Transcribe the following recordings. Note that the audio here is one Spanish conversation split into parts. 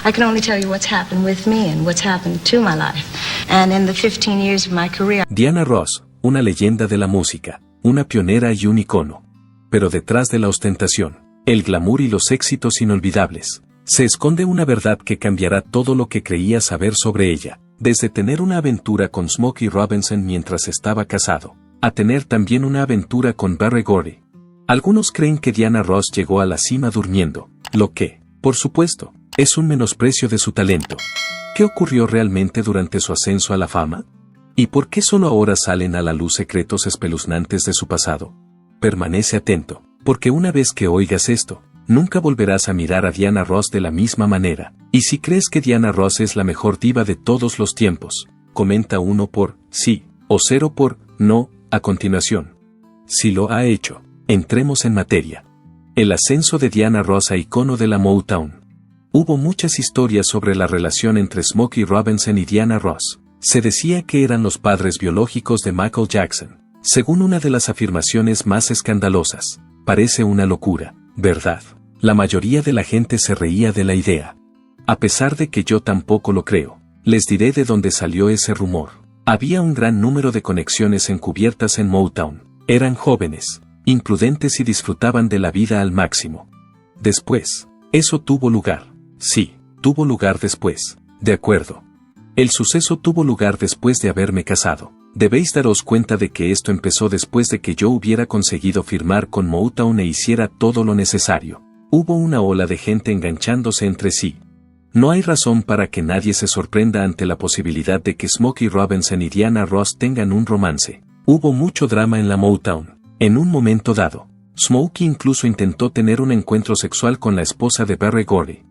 I can only tell you what's happened with me and what's happened to my life. And in the 15 years of my career. Diana Ross, una leyenda de la música, una pionera y un icono. Pero detrás de la ostentación, el glamour y los éxitos inolvidables, se esconde una verdad que cambiará todo lo que creía saber sobre ella, desde tener una aventura con Smokey Robinson mientras estaba casado, a tener también una aventura con Berry Gordy. Algunos creen que Diana Ross llegó a la cima durmiendo, lo que, por supuesto, es un menosprecio de su talento. ¿Qué ocurrió realmente durante su ascenso a la fama? ¿Y por qué solo ahora salen a la luz secretos espeluznantes de su pasado? Permanece atento, porque una vez que oigas esto, nunca volverás a mirar a Diana Ross de la misma manera. Y si crees que Diana Ross es la mejor diva de todos los tiempos, comenta 1 por sí o 0 por no a continuación. Si lo ha hecho, entremos en materia. El ascenso de Diana Ross a icono de la Motown. Hubo muchas historias sobre la relación entre Smokey Robinson y Diana Ross. Se decía que eran los padres biológicos de Michael Jackson. Según una de las afirmaciones más escandalosas, parece una locura, ¿verdad? La mayoría de la gente se reía de la idea. A pesar de que yo tampoco lo creo, les diré de dónde salió ese rumor. Había un gran número de conexiones encubiertas en Motown. Eran jóvenes, imprudentes y disfrutaban de la vida al máximo. Después, eso tuvo lugar. Sí, tuvo lugar después. De acuerdo. El suceso tuvo lugar después de haberme casado. Debéis daros cuenta de que esto empezó después de que yo hubiera conseguido firmar con Motown e hiciera todo lo necesario. Hubo una ola de gente enganchándose entre sí. No hay razón para que nadie se sorprenda ante la posibilidad de que Smokey Robinson y Diana Ross tengan un romance. Hubo mucho drama en la Motown. En un momento dado, Smokey incluso intentó tener un encuentro sexual con la esposa de Berry Gordy.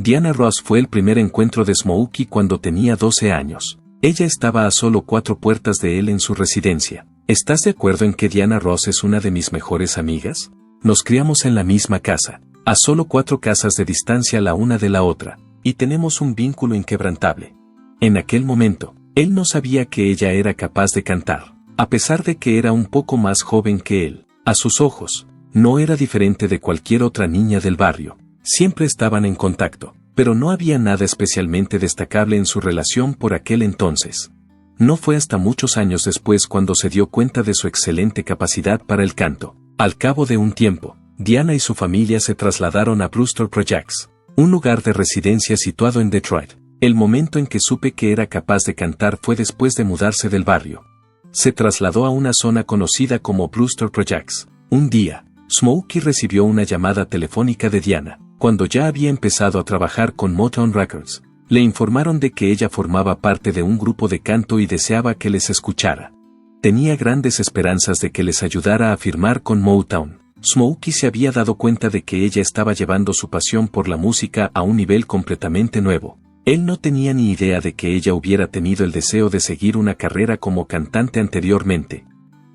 Diana Ross fue el primer encuentro de Smokey cuando tenía 12 años. Ella estaba a solo 4 puertas de él en su residencia. ¿Estás de acuerdo en que Diana Ross es una de mis mejores amigas? Nos criamos en la misma casa, a solo 4 casas de distancia la una de la otra, y tenemos un vínculo inquebrantable. En aquel momento, él no sabía que ella era capaz de cantar, a pesar de que era un poco más joven que él. A sus ojos, no era diferente de cualquier otra niña del barrio. Siempre estaban en contacto, pero no había nada especialmente destacable en su relación por aquel entonces. No fue hasta muchos años después cuando se dio cuenta de su excelente capacidad para el canto. Al cabo de un tiempo, Diana y su familia se trasladaron a Brewster Projects, un lugar de residencia situado en Detroit. El momento en que supe que era capaz de cantar fue después de mudarse del barrio. Se trasladó a una zona conocida como Brewster Projects. Un día, Smokey recibió una llamada telefónica de Diana. Cuando ya había empezado a trabajar con Motown Records, le informaron de que ella formaba parte de un grupo de canto y deseaba que les escuchara. Tenía grandes esperanzas de que les ayudara a firmar con Motown. Smokey se había dado cuenta de que ella estaba llevando su pasión por la música a un nivel completamente nuevo. Él no tenía ni idea de que ella hubiera tenido el deseo de seguir una carrera como cantante anteriormente.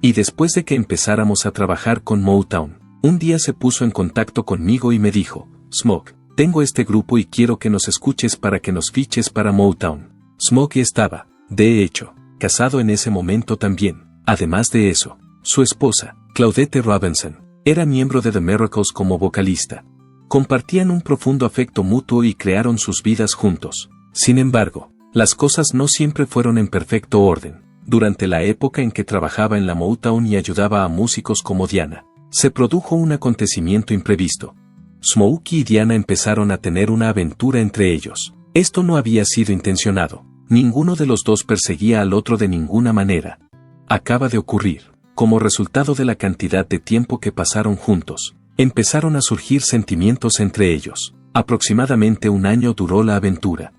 Y después de que empezáramos a trabajar con Motown, un día se puso en contacto conmigo y me dijo: Smoke, tengo este grupo y quiero que nos escuches para que nos fiches para Motown. Smokey estaba, de hecho, casado en ese momento también. Además de eso, su esposa, Claudette Robinson, era miembro de The Miracles como vocalista. Compartían un profundo afecto mutuo y crearon sus vidas juntos. Sin embargo, las cosas no siempre fueron en perfecto orden. Durante la época en que trabajaba en la Motown y ayudaba a músicos como Diana, se produjo un acontecimiento imprevisto. Smokey y Diana empezaron a tener una aventura entre ellos. Esto no había sido intencionado. Ninguno de los dos perseguía al otro de ninguna manera. Acaba de ocurrir. Como resultado de la cantidad de tiempo que pasaron juntos, empezaron a surgir sentimientos entre ellos. Aproximadamente un año duró la aventura.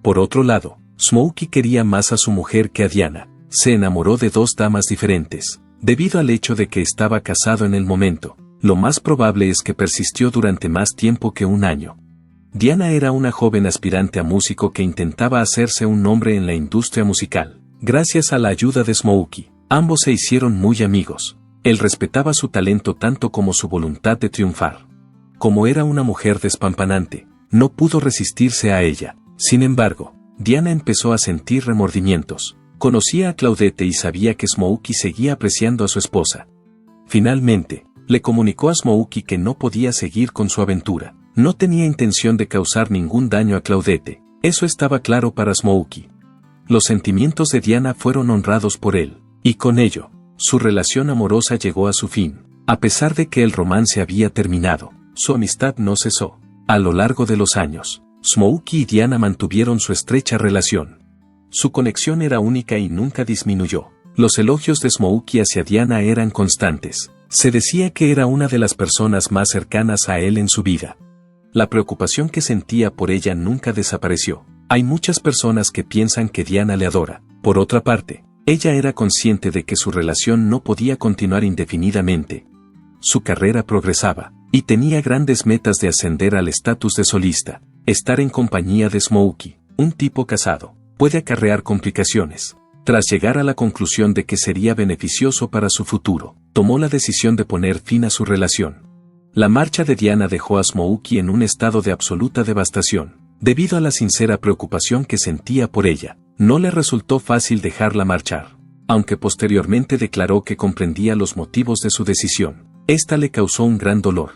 Por otro lado, Smokey quería más a su mujer que a Diana. Se enamoró de 2 damas diferentes. Debido al hecho de que estaba casado en el momento, lo más probable es que persistió durante más tiempo que un año. Diana era una joven aspirante a músico que intentaba hacerse un nombre en la industria musical. Gracias a la ayuda de Smokey, ambos se hicieron muy amigos. Él respetaba su talento tanto como su voluntad de triunfar. Como era una mujer despampanante, no pudo resistirse a ella. Sin embargo, Diana empezó a sentir remordimientos. Conocía a Claudette y sabía que Smokey seguía apreciando a su esposa. Finalmente, le comunicó a Smokey que no podía seguir con su aventura. No tenía intención de causar ningún daño a Claudette, eso estaba claro para Smokey. Los sentimientos de Diana fueron honrados por él, y con ello, su relación amorosa llegó a su fin. A pesar de que el romance había terminado, su amistad no cesó. A lo largo de los años, Smokey y Diana mantuvieron su estrecha relación. Su conexión era única y nunca disminuyó. Los elogios de Smokey hacia Diana eran constantes. Se decía que era una de las personas más cercanas a él en su vida. La preocupación que sentía por ella nunca desapareció. Hay muchas personas que piensan que Diana le adora. Por otra parte, ella era consciente de que su relación no podía continuar indefinidamente. Su carrera progresaba, y tenía grandes metas de ascender al estatus de solista. Estar en compañía de Smokey, un tipo casado, puede acarrear complicaciones. Tras llegar a la conclusión de que sería beneficioso para su futuro, tomó la decisión de poner fin a su relación. La marcha de Diana dejó a Smokey en un estado de absoluta devastación. Debido a la sincera preocupación que sentía por ella, no le resultó fácil dejarla marchar. Aunque posteriormente declaró que comprendía los motivos de su decisión, esta le causó un gran dolor.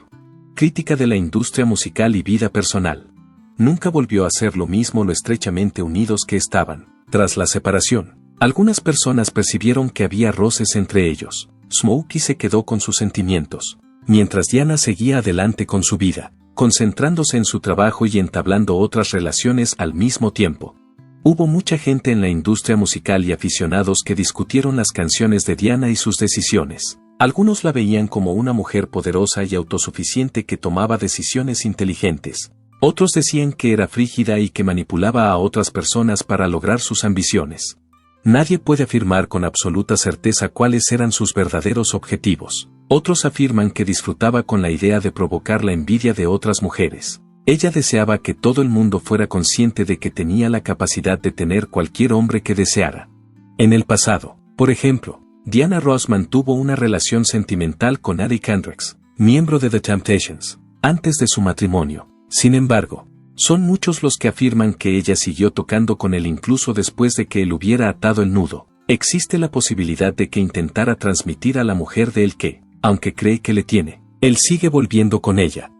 Crítica de la industria musical y vida personal. Nunca volvió a ser lo mismo lo estrechamente unidos que estaban. Tras la separación, algunas personas percibieron que había roces entre ellos. Smokey se quedó con sus sentimientos, mientras Diana seguía adelante con su vida, concentrándose en su trabajo y entablando otras relaciones al mismo tiempo. Hubo mucha gente en la industria musical y aficionados que discutieron las canciones de Diana y sus decisiones. Algunos la veían como una mujer poderosa y autosuficiente que tomaba decisiones inteligentes. Otros decían que era frígida y que manipulaba a otras personas para lograr sus ambiciones. Nadie puede afirmar con absoluta certeza cuáles eran sus verdaderos objetivos. Otros afirman que disfrutaba con la idea de provocar la envidia de otras mujeres. Ella deseaba que todo el mundo fuera consciente de que tenía la capacidad de tener cualquier hombre que deseara. En el pasado, por ejemplo, Diana Ross mantuvo una relación sentimental con Eddie Kendricks, miembro de The Temptations, antes de su matrimonio. Sin embargo, son muchos los que afirman que ella siguió tocando con él incluso después de que él hubiera atado el nudo. Existe la posibilidad de que intentara transmitir a la mujer de él que, aunque cree que le tiene, él sigue volviendo con ella.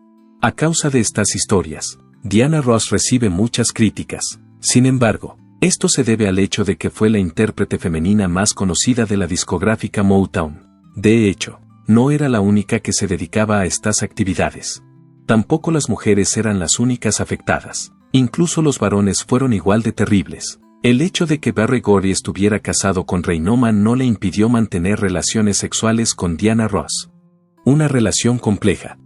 A causa de estas historias, Diana Ross recibe muchas críticas. Sin embargo, esto se debe al hecho de que fue la intérprete femenina más conocida de la discográfica Motown. De hecho, no era la única que se dedicaba a estas actividades. Tampoco las mujeres eran las únicas afectadas. Incluso los varones fueron igual de terribles. El hecho de que Berry Gordy estuviera casado con Ray Noman no le impidió mantener relaciones sexuales con Diana Ross. Una relación compleja.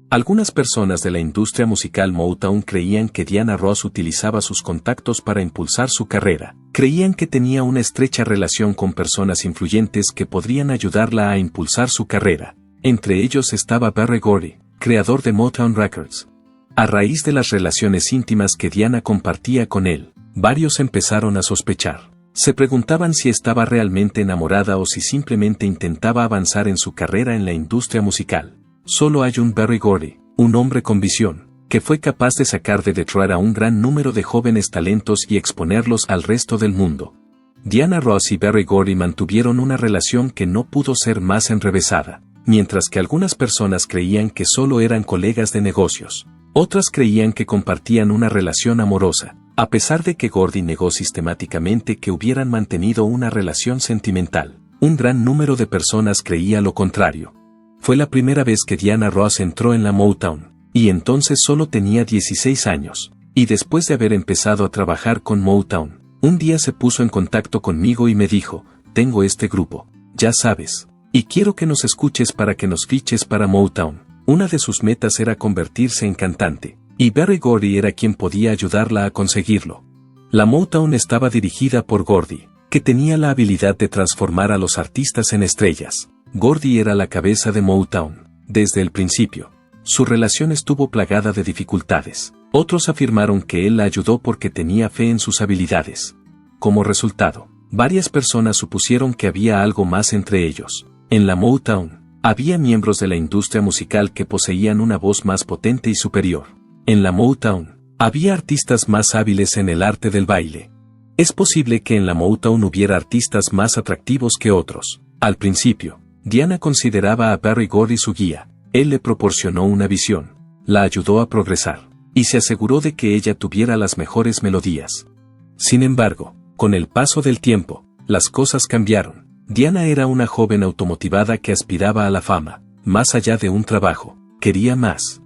Algunas personas de la industria musical Motown creían que Diana Ross utilizaba sus contactos para impulsar su carrera. Creían que tenía una estrecha relación con personas influyentes que podrían ayudarla a impulsar su carrera. Entre ellos estaba Berry Gordy, creador de Motown Records. A raíz de las relaciones íntimas que Diana compartía con él, varios empezaron a sospechar. Se preguntaban si estaba realmente enamorada o si simplemente intentaba avanzar en su carrera en la industria musical. Solo hay un Berry Gordy, un hombre con visión, que fue capaz de sacar de Detroit a un gran número de jóvenes talentos y exponerlos al resto del mundo. Diana Ross y Berry Gordy mantuvieron una relación que no pudo ser más enrevesada. Mientras que algunas personas creían que solo eran colegas de negocios, otras creían que compartían una relación amorosa, a pesar de que Gordy negó sistemáticamente que hubieran mantenido una relación sentimental. Un gran número de personas creía lo contrario. Fue la primera vez que Diana Ross entró en la Motown, y entonces solo tenía 16 años, y después de haber empezado a trabajar con Motown, un día se puso en contacto conmigo y me dijo, tengo este grupo, ya sabes, y quiero que nos escuches para que nos fiches para Motown. Una de sus metas era convertirse en cantante, y Berry Gordy era quien podía ayudarla a conseguirlo. La Motown estaba dirigida por Gordy, que tenía la habilidad de transformar a los artistas en estrellas. Gordy era la cabeza de Motown, desde el principio. Su relación estuvo plagada de dificultades. Otros afirmaron que él la ayudó porque tenía fe en sus habilidades. Como resultado, varias personas supusieron que había algo más entre ellos. En la Motown, había miembros de la industria musical que poseían una voz más potente y superior. En la Motown, había artistas más hábiles en el arte del baile. Es posible que en la Motown hubiera artistas más atractivos que otros. Al principio, Diana consideraba a Berry Gordy su guía. Él le proporcionó una visión. la ayudó a progresar, y se aseguró de que ella tuviera las mejores melodías. Sin embargo, con el paso del tiempo, las cosas cambiaron. Diana era una joven automotivada que aspiraba a la fama, más allá de un trabajo, quería más.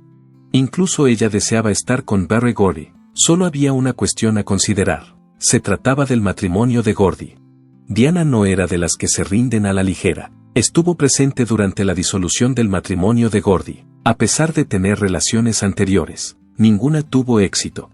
Incluso ella deseaba estar con Berry Gordy. Solo había una cuestión a considerar. Se trataba del matrimonio de Gordy. Diana no era de las que se rinden a la ligera. Estuvo presente durante la disolución del matrimonio de Gordy. A pesar de tener relaciones anteriores, ninguna tuvo éxito.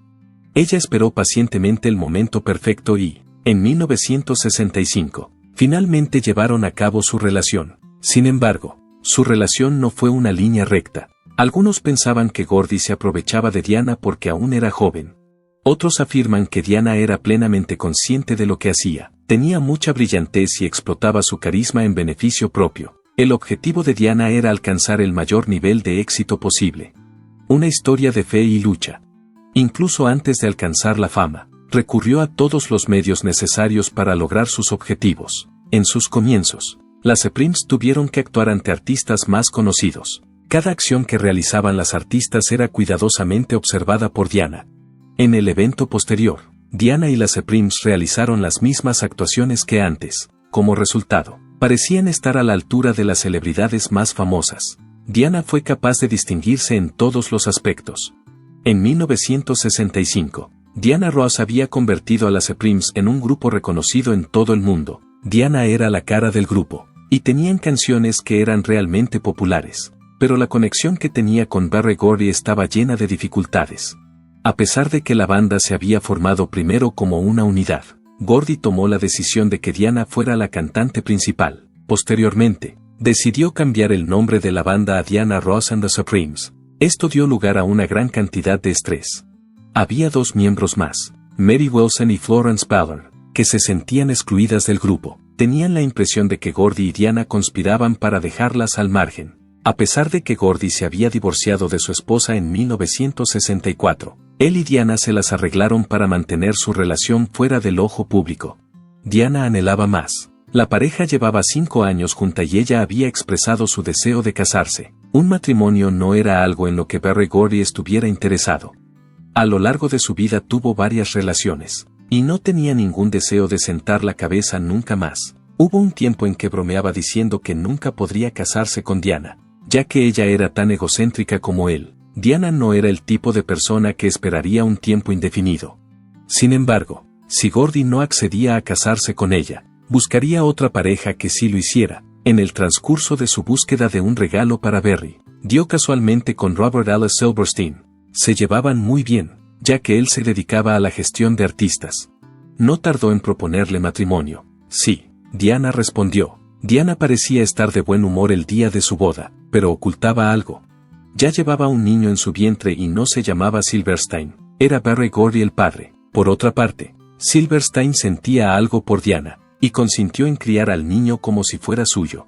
Ella esperó pacientemente el momento perfecto y, en 1965, finalmente llevaron a cabo su relación. Sin embargo, su relación no fue una línea recta. Algunos pensaban que Gordy se aprovechaba de Diana porque aún era joven. Otros afirman que Diana era plenamente consciente de lo que hacía, tenía mucha brillantez y explotaba su carisma en beneficio propio. El objetivo de Diana era alcanzar el mayor nivel de éxito posible. Una historia de fe y lucha. Incluso antes de alcanzar la fama, recurrió a todos los medios necesarios para lograr sus objetivos. En sus comienzos, las Supremes tuvieron que actuar ante artistas más conocidos. Cada acción que realizaban las artistas era cuidadosamente observada por Diana. En el evento posterior, Diana y las Supremes realizaron las mismas actuaciones que antes. Como resultado, parecían estar a la altura de las celebridades más famosas. Diana fue capaz de distinguirse en todos los aspectos. En 1965, Diana Ross había convertido a las Supremes en un grupo reconocido en todo el mundo. Diana era la cara del grupo, y tenían canciones que eran realmente populares. Pero la conexión que tenía con Berry Gordy estaba llena de dificultades. A pesar de que la banda se había formado primero como una unidad, Gordy tomó la decisión de que Diana fuera la cantante principal. Posteriormente, decidió cambiar el nombre de la banda a Diana Ross and the Supremes. Esto dio lugar a una gran cantidad de estrés. Había dos miembros más, Mary Wilson y Florence Ballard, que se sentían excluidas del grupo. Tenían la impresión de que Gordy y Diana conspiraban para dejarlas al margen. A pesar de que Gordy se había divorciado de su esposa en 1964, él y Diana se las arreglaron para mantener su relación fuera del ojo público. Diana anhelaba más. La pareja llevaba 5 años junta y ella había expresado su deseo de casarse. Un matrimonio no era algo en lo que Berry Gordy estuviera interesado. A lo largo de su vida tuvo varias relaciones, y no tenía ningún deseo de sentar la cabeza nunca más. Hubo un tiempo en que bromeaba diciendo que nunca podría casarse con Diana, ya que ella era tan egocéntrica como él. Diana no era el tipo de persona que esperaría un tiempo indefinido. Sin embargo, si Gordy no accedía a casarse con ella, buscaría otra pareja que sí lo hiciera. En el transcurso de su búsqueda de un regalo para Berry, dio casualmente con Robert Allen Silverstein. Se llevaban muy bien, ya que él se dedicaba a la gestión de artistas. No tardó en proponerle matrimonio. Sí, Diana respondió. Diana parecía estar de buen humor el día de su boda, pero ocultaba algo. Ya llevaba un niño en su vientre y no se llamaba Silverstein, era Berry Gordy el padre. Por otra parte, Silverstein sentía algo por Diana, y consintió en criar al niño como si fuera suyo.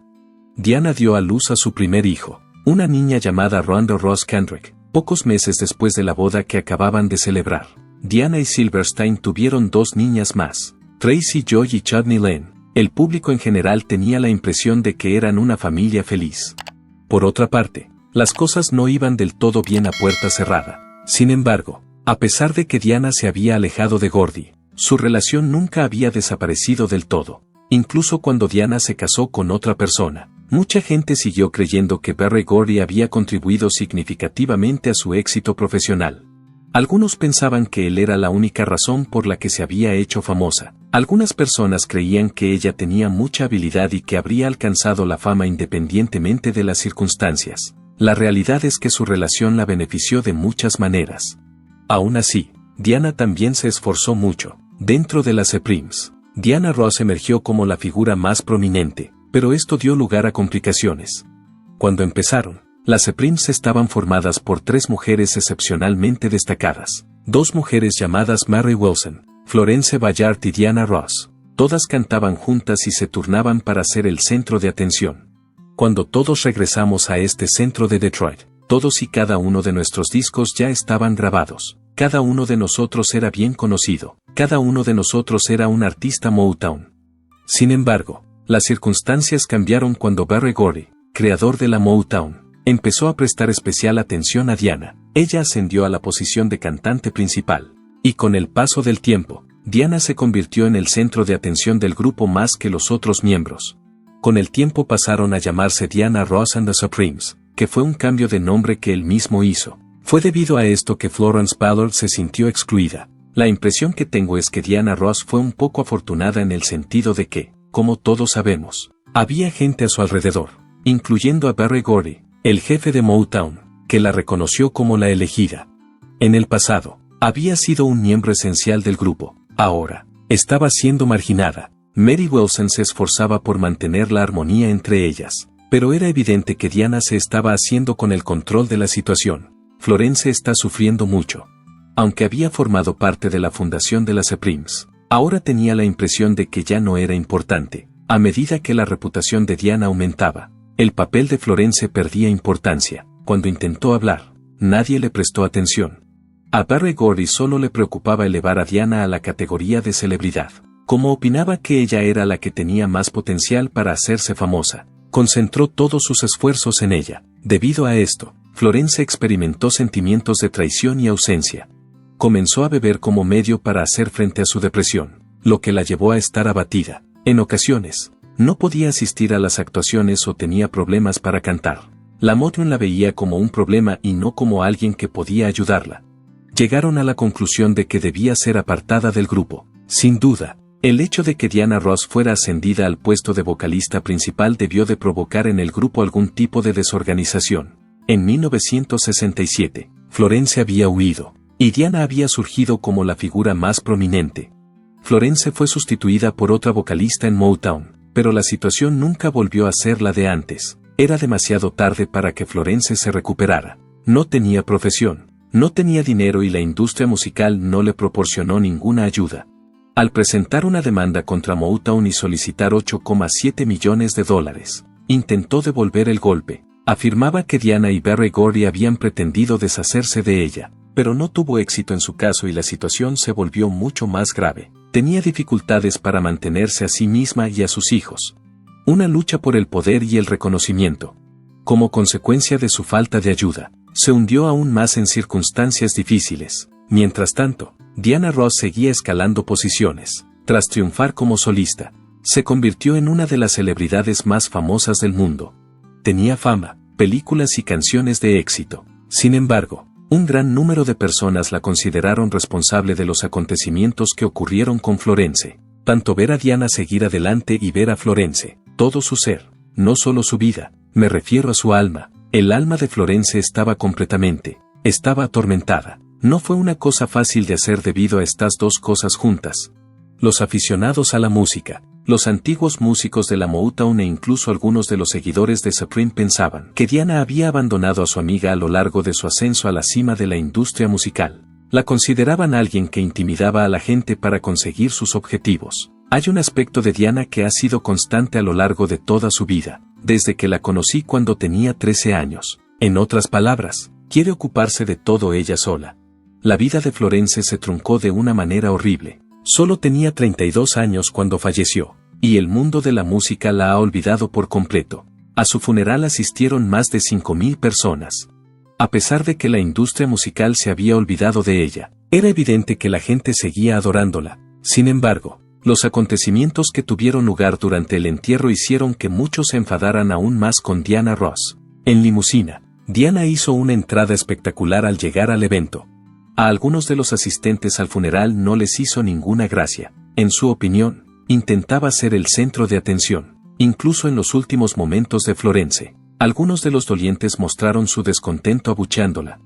Diana dio a luz a su primer hijo, una niña llamada Rhonda Ross Kendrick, pocos meses después de la boda que acababan de celebrar. Diana y Silverstein tuvieron 2 niñas más, Tracy Joy y Chudney Lane. El público en general tenía la impresión de que eran una familia feliz. Por otra parte, las cosas no iban del todo bien a puerta cerrada. Sin embargo, a pesar de que Diana se había alejado de Gordy, su relación nunca había desaparecido del todo. Incluso cuando Diana se casó con otra persona, mucha gente siguió creyendo que Berry Gordy había contribuido significativamente a su éxito profesional. Algunos pensaban que él era la única razón por la que se había hecho famosa. Algunas personas creían que ella tenía mucha habilidad y que habría alcanzado la fama independientemente de las circunstancias. La realidad es que su relación la benefició de muchas maneras. Aún así, Diana también se esforzó mucho. Dentro de las Supremes, Diana Ross emergió como la figura más prominente, pero esto dio lugar a complicaciones. Cuando empezaron, las Supremes estaban formadas por 3 mujeres excepcionalmente destacadas. 2 mujeres llamadas Mary Wilson, Florence Ballard y Diana Ross. Todas cantaban juntas y se turnaban para ser el centro de atención. Cuando todos regresamos a este centro de Detroit, todos y cada uno de nuestros discos ya estaban grabados. Cada uno de nosotros era bien conocido. Cada uno de nosotros era un artista Motown. Sin embargo, las circunstancias cambiaron cuando Berry Gordy, creador de la Motown, empezó a prestar especial atención a Diana. ella ascendió a la posición de cantante principal. Y con el paso del tiempo, Diana se convirtió en el centro de atención del grupo más que los otros miembros. Con el tiempo pasaron a llamarse Diana Ross and the Supremes, que fue un cambio de nombre que él mismo hizo. Fue debido a esto que Florence Ballard se sintió excluida. La impresión que tengo es que Diana Ross fue un poco afortunada en el sentido de que, como todos sabemos, había gente a su alrededor, incluyendo a Berry Gordy, el jefe de Motown, que la reconoció como la elegida. En el pasado, había sido un miembro esencial del grupo. Ahora, estaba siendo marginada. Mary Wilson se esforzaba por mantener la armonía entre ellas, pero era evidente que Diana se estaba haciendo con el control de la situación. Florence está sufriendo mucho. Aunque había formado parte de la fundación de las Supremes, ahora tenía la impresión de que ya no era importante. A medida que la reputación de Diana aumentaba, el papel de Florence perdía importancia. Cuando intentó hablar, nadie le prestó atención. A Berry Gordy solo le preocupaba elevar a Diana a la categoría de celebridad. Como opinaba que ella era la que tenía más potencial para hacerse famosa, concentró todos sus esfuerzos en ella. Debido a esto, Florence experimentó sentimientos de traición y ausencia. Comenzó a beber como medio para hacer frente a su depresión, lo que la llevó a estar abatida. En ocasiones, no podía asistir a las actuaciones o tenía problemas para cantar. La Motown la veía como un problema y no como alguien que podía ayudarla. Llegaron a la conclusión de que debía ser apartada del grupo. Sin duda, el hecho de que Diana Ross fuera ascendida al puesto de vocalista principal debió de provocar en el grupo algún tipo de desorganización. En 1967, Florence había huido, y Diana había surgido como la figura más prominente. Florence fue sustituida por otra vocalista en Motown, pero la situación nunca volvió a ser la de antes. Era demasiado tarde para que Florence se recuperara. No tenía profesión. No tenía dinero y la industria musical no le proporcionó ninguna ayuda. Al presentar una demanda contra Motown y solicitar $8,7 millones, intentó devolver el golpe. Afirmaba que Diana y Berry Gordy habían pretendido deshacerse de ella, pero no tuvo éxito en su caso y la situación se volvió mucho más grave. Tenía dificultades para mantenerse a sí misma y a sus hijos. Una lucha por el poder y el reconocimiento. Como consecuencia de su falta de ayuda, se hundió aún más en circunstancias difíciles. Mientras tanto, Diana Ross seguía escalando posiciones. Tras triunfar como solista, se convirtió en una de las celebridades más famosas del mundo. Tenía fama, películas y canciones de éxito. Sin embargo, un gran número de personas la consideraron responsable de los acontecimientos que ocurrieron con Florence. Tanto ver a Diana seguir adelante y ver a Florence, todo su ser, no solo su vida, me refiero a su alma. El alma de Florence estaba estaba atormentada. No fue una cosa fácil de hacer debido a estas dos cosas juntas. Los aficionados a la música, los antiguos músicos de la Motown e incluso algunos de los seguidores de Supreme pensaban que Diana había abandonado a su amiga a lo largo de su ascenso a la cima de la industria musical. La consideraban alguien que intimidaba a la gente para conseguir sus objetivos. Hay un aspecto de Diana que ha sido constante a lo largo de toda su vida, desde que la conocí cuando tenía 13 años. En otras palabras, quiere ocuparse de todo ella sola. La vida de Florence se truncó de una manera horrible. Solo tenía 32 años cuando falleció, y el mundo de la música la ha olvidado por completo. A su funeral asistieron más de 5,000 personas. A pesar de que la industria musical se había olvidado de ella, era evidente que la gente seguía adorándola. Sin embargo, los acontecimientos que tuvieron lugar durante el entierro hicieron que muchos se enfadaran aún más con Diana Ross. En limusina, Diana hizo una entrada espectacular al llegar al evento. A algunos de los asistentes al funeral no les hizo ninguna gracia. En su opinión, intentaba ser el centro de atención, incluso en los últimos momentos de Florence. Algunos de los dolientes mostraron su descontento abucheándola.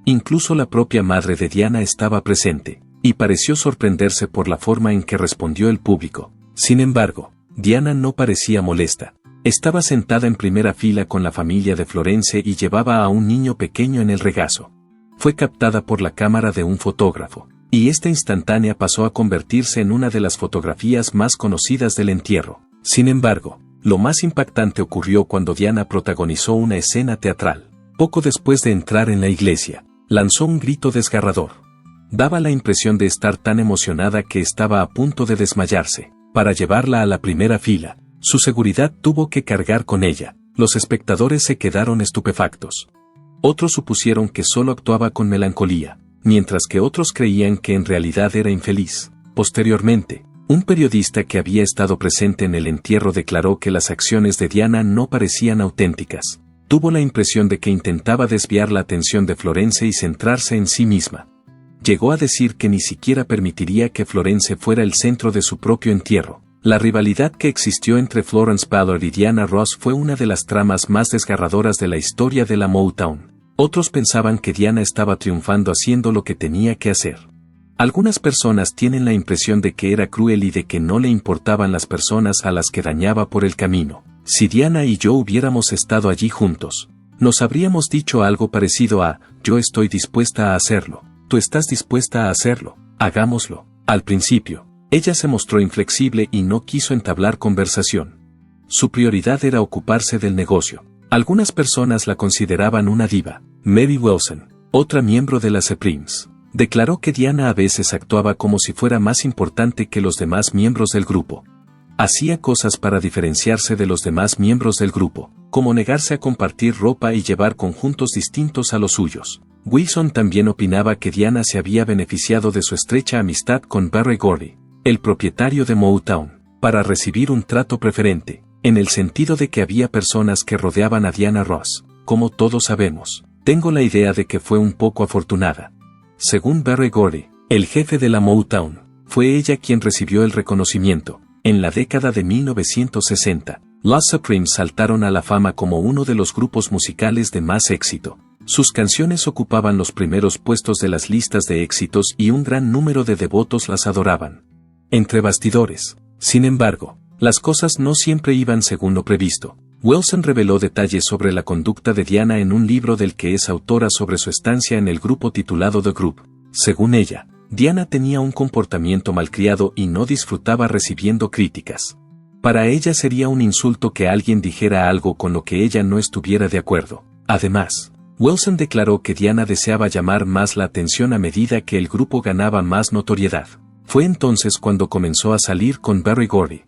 Incluso la propia madre de Diana estaba presente, y pareció sorprenderse por la forma en que respondió el público. Sin embargo, Diana no parecía molesta. Estaba sentada en primera fila con la familia de Florence y llevaba a un niño pequeño en el regazo. Fue captada por la cámara de un fotógrafo, y esta instantánea pasó a convertirse en una de las fotografías más conocidas del entierro. Sin embargo, lo más impactante ocurrió cuando Diana protagonizó una escena teatral. Poco después de entrar en la iglesia, lanzó un grito desgarrador. Daba la impresión de estar tan emocionada que estaba a punto de desmayarse. Para llevarla a la primera fila, su seguridad tuvo que cargar con ella. Los espectadores se quedaron estupefactos. Otros supusieron que solo actuaba con melancolía, mientras que otros creían que en realidad era infeliz. Posteriormente, un periodista que había estado presente en el entierro declaró que las acciones de Diana no parecían auténticas. Tuvo la impresión de que intentaba desviar la atención de Florence y centrarse en sí misma. Llegó a decir que ni siquiera permitiría que Florence fuera el centro de su propio entierro. La rivalidad que existió entre Florence Ballard y Diana Ross fue una de las tramas más desgarradoras de la historia de la Motown. Otros pensaban que Diana estaba triunfando haciendo lo que tenía que hacer. Algunas personas tienen la impresión de que era cruel y de que no le importaban las personas a las que dañaba por el camino. Si Diana y yo hubiéramos estado allí juntos, nos habríamos dicho algo parecido a: yo estoy dispuesta a hacerlo, tú estás dispuesta a hacerlo, hagámoslo. Al principio, ella se mostró inflexible y no quiso entablar conversación. Su prioridad era ocuparse del negocio. Algunas personas la consideraban una diva. Mary Wilson, otra miembro de las Supremes, declaró que Diana a veces actuaba como si fuera más importante que los demás miembros del grupo. Hacía cosas para diferenciarse de los demás miembros del grupo, como negarse a compartir ropa y llevar conjuntos distintos a los suyos. Wilson también opinaba que Diana se había beneficiado de su estrecha amistad con Berry Gordy, el propietario de Motown, para recibir un trato preferente, en el sentido de que había personas que rodeaban a Diana Ross. Como todos sabemos, tengo la idea de que fue un poco afortunada. Según Berry Gordy, el jefe de la Motown, fue ella quien recibió el reconocimiento. En la década de 1960, los Supremes saltaron a la fama como uno de los grupos musicales de más éxito. Sus canciones ocupaban los primeros puestos de las listas de éxitos y un gran número de devotos las adoraban. Entre bastidores, sin embargo, las cosas no siempre iban según lo previsto. Wilson reveló detalles sobre la conducta de Diana en un libro del que es autora sobre su estancia en el grupo titulado The Group. Según ella, Diana tenía un comportamiento malcriado y no disfrutaba recibiendo críticas. Para ella sería un insulto que alguien dijera algo con lo que ella no estuviera de acuerdo. Además, Wilson declaró que Diana deseaba llamar más la atención a medida que el grupo ganaba más notoriedad. Fue entonces cuando comenzó a salir con Berry Gordy.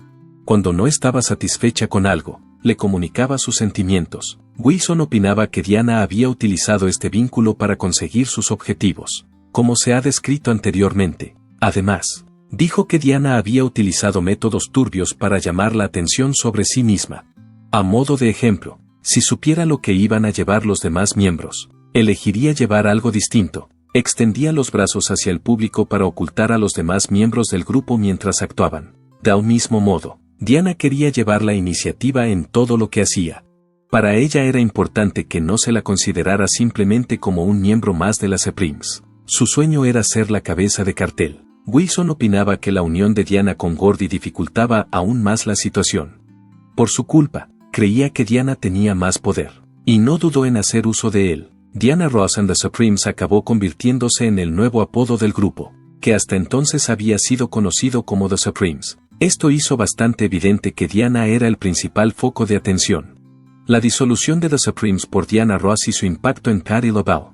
Cuando no estaba satisfecha con algo, le comunicaba sus sentimientos. Wilson opinaba que Diana había utilizado este vínculo para conseguir sus objetivos, como se ha descrito anteriormente. Además, dijo que Diana había utilizado métodos turbios para llamar la atención sobre sí misma. A modo de ejemplo, si supiera lo que iban a llevar los demás miembros, elegiría llevar algo distinto. Extendía los brazos hacia el público para ocultar a los demás miembros del grupo mientras actuaban. De un mismo modo, Diana quería llevar la iniciativa en todo lo que hacía. Para ella era importante que no se la considerara simplemente como un miembro más de las Supremes. Su sueño era ser la cabeza de cartel. Wilson opinaba que la unión de Diana con Gordy dificultaba aún más la situación. Por su culpa, creía que Diana tenía más poder, y no dudó en hacer uso de él. Diana Ross and the Supremes acabó convirtiéndose en el nuevo apodo del grupo, que hasta entonces había sido conocido como The Supremes. Esto hizo bastante evidente que Diana era el principal foco de atención. La disolución de The Supremes por Diana Ross y su impacto en Patti LaBelle.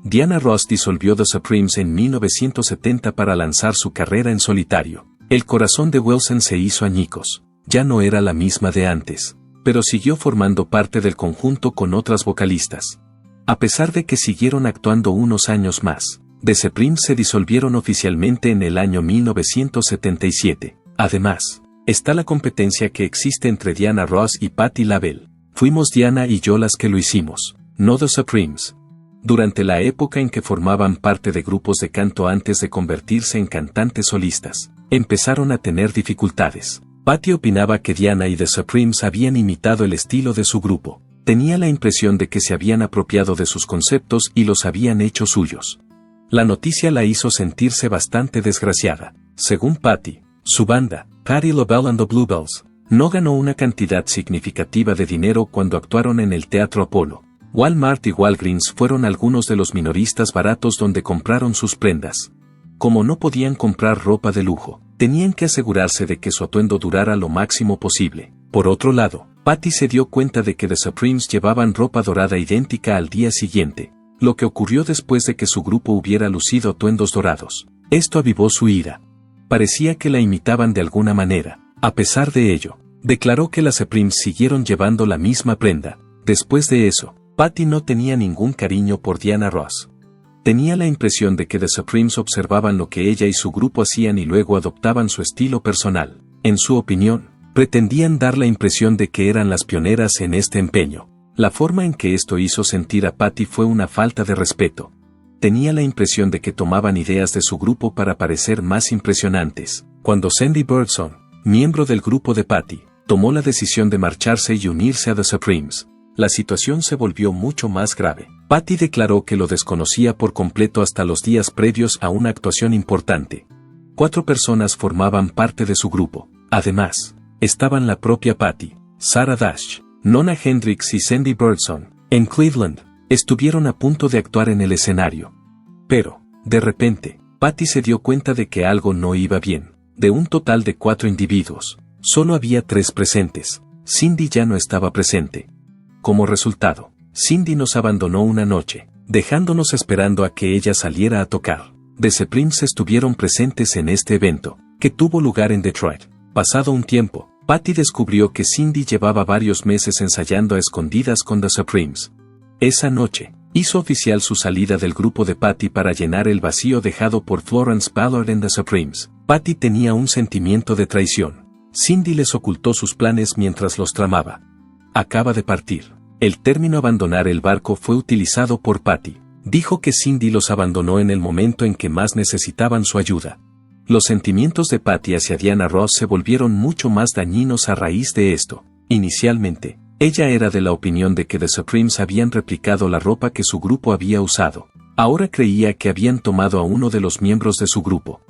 Diana Ross disolvió The Supremes en 1970 para lanzar su carrera en solitario. El corazón de Wilson se hizo añicos. Ya no era la misma de antes, pero siguió formando parte del conjunto con otras vocalistas. A pesar de que siguieron actuando unos años más, The Supremes se disolvieron oficialmente en el año 1977. Además, está la competencia que existe entre Diana Ross y Patti LaBelle. Fuimos Diana y yo las que lo hicimos, no The Supremes. Durante la época en que formaban parte de grupos de canto antes de convertirse en cantantes solistas, empezaron a tener dificultades. Patti opinaba que Diana y The Supremes habían imitado el estilo de su grupo. Tenía la impresión de que se habían apropiado de sus conceptos y los habían hecho suyos. La noticia la hizo sentirse bastante desgraciada. Según Patti, su banda, Patti LaBelle and the Bluebells, no ganó una cantidad significativa de dinero cuando actuaron en el Teatro Apolo. Walmart y Walgreens fueron algunos de los minoristas baratos donde compraron sus prendas. Como no podían comprar ropa de lujo, tenían que asegurarse de que su atuendo durara lo máximo posible. Por otro lado, Patti se dio cuenta de que The Supremes llevaban ropa dorada idéntica al día siguiente, lo que ocurrió después de que su grupo hubiera lucido atuendos dorados. Esto avivó su ira. Parecía que la imitaban de alguna manera. A pesar de ello, declaró que las Supremes siguieron llevando la misma prenda. Después de eso, Patty no tenía ningún cariño por Diana Ross. Tenía la impresión de que The Supremes observaban lo que ella y su grupo hacían y luego adoptaban su estilo personal. En su opinión, pretendían dar la impresión de que eran las pioneras en este empeño. La forma en que esto hizo sentir a Patty fue una falta de respeto. Tenía la impresión de que tomaban ideas de su grupo para parecer más impresionantes. Cuando Sandy Birdsong, miembro del grupo de Patty, tomó la decisión de marcharse y unirse a The Supremes, la situación se volvió mucho más grave. Patty declaró que lo desconocía por completo hasta los días previos a una actuación importante. 4 personas formaban parte de su grupo. Además, estaban la propia Patty, Sarah Dash, Nona Hendrix y Sandy Birdsong. En Cleveland, estuvieron a punto de actuar en el escenario. Pero, de repente, Patty se dio cuenta de que algo no iba bien. De un total de 4 individuos, solo había 3 presentes. Cindy ya no estaba presente. Como resultado, Cindy nos abandonó una noche, dejándonos esperando a que ella saliera a tocar. The Supremes estuvieron presentes en este evento, que tuvo lugar en Detroit. Pasado un tiempo, Patty descubrió que Cindy llevaba varios meses ensayando a escondidas con The Supremes. Esa noche, hizo oficial su salida del grupo de Patty para llenar el vacío dejado por Florence Ballard en The Supremes. Patty tenía un sentimiento de traición. Cindy les ocultó sus planes mientras los tramaba. Acaba de partir. El término abandonar el barco fue utilizado por Patty. Dijo que Cindy los abandonó en el momento en que más necesitaban su ayuda. Los sentimientos de Patty hacia Diana Ross se volvieron mucho más dañinos a raíz de esto. Inicialmente, ella era de la opinión de que The Supremes habían replicado la ropa que su grupo había usado. Ahora creía que habían tomado a uno de los miembros de su grupo.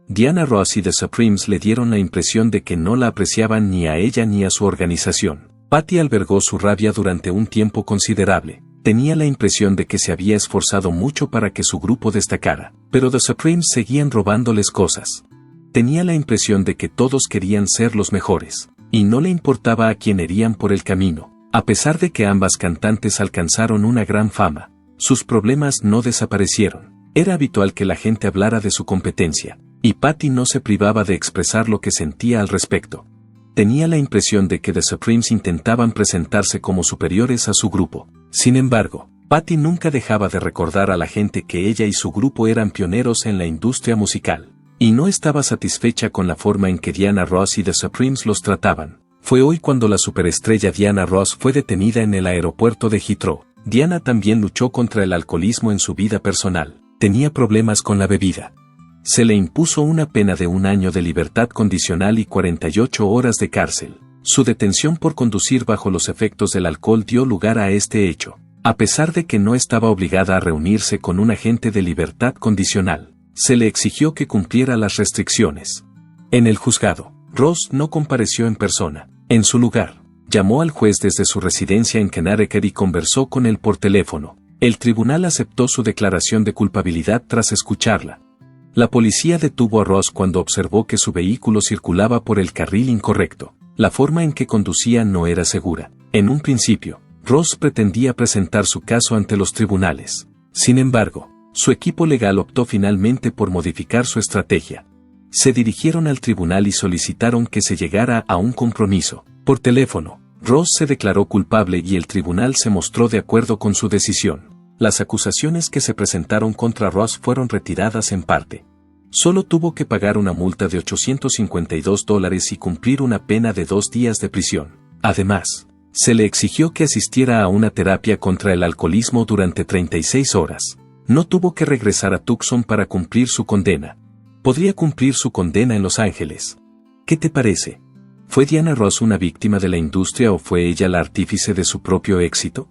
Diana Ross y The Supremes le dieron la impresión de que no la apreciaban ni a ella ni a su organización. Patty albergó su rabia durante un tiempo considerable. Tenía la impresión de que se había esforzado mucho para que su grupo destacara, pero The Supremes seguían robándoles cosas. Tenía la impresión de que todos querían ser los mejores, y no le importaba a quién herían por el camino. A pesar de que ambas cantantes alcanzaron una gran fama, sus problemas no desaparecieron. Era habitual que la gente hablara de su competencia, y Patty no se privaba de expresar lo que sentía al respecto. Tenía la impresión de que The Supremes intentaban presentarse como superiores a su grupo. Sin embargo, Patty nunca dejaba de recordar a la gente que ella y su grupo eran pioneros en la industria musical, y no estaba satisfecha con la forma en que Diana Ross y The Supremes los trataban. Fue hoy cuando la superestrella Diana Ross fue detenida en el aeropuerto de Heathrow. Diana también luchó contra el alcoholismo en su vida personal. Tenía problemas con la bebida. Se le impuso una pena de 1 año de libertad condicional y 48 horas de cárcel. Su detención por conducir bajo los efectos del alcohol dio lugar a este hecho. A pesar de que no estaba obligada a reunirse con un agente de libertad condicional, se le exigió que cumpliera las restricciones. En el juzgado, Ross no compareció en persona. En su lugar, llamó al juez desde su residencia en Connecticut y conversó con él por teléfono. El tribunal aceptó su declaración de culpabilidad tras escucharla. La policía detuvo a Ross cuando observó que su vehículo circulaba por el carril incorrecto. La forma en que conducía no era segura. En un principio, Ross pretendía presentar su caso ante los tribunales. Sin embargo, su equipo legal optó finalmente por modificar su estrategia. Se dirigieron al tribunal y solicitaron que se llegara a un compromiso. Por teléfono, Ross se declaró culpable y el tribunal se mostró de acuerdo con su decisión. Las acusaciones que se presentaron contra Ross fueron retiradas en parte. Solo tuvo que pagar una multa de $852 y cumplir una pena de 2 días de prisión. Además, se le exigió que asistiera a una terapia contra el alcoholismo durante 36 horas. No tuvo que regresar a Tucson para cumplir su condena. Podría cumplir su condena en Los Ángeles. ¿Qué te parece? ¿Fue Diana Ross una víctima de la industria o fue ella la artífice de su propio éxito?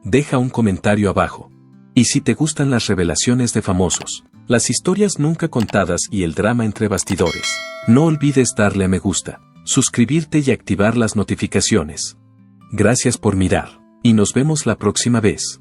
Deja un comentario abajo. Y si te gustan las revelaciones de famosos, las historias nunca contadas y el drama entre bastidores, no olvides darle a me gusta, suscribirte y activar las notificaciones. Gracias por mirar, y nos vemos la próxima vez.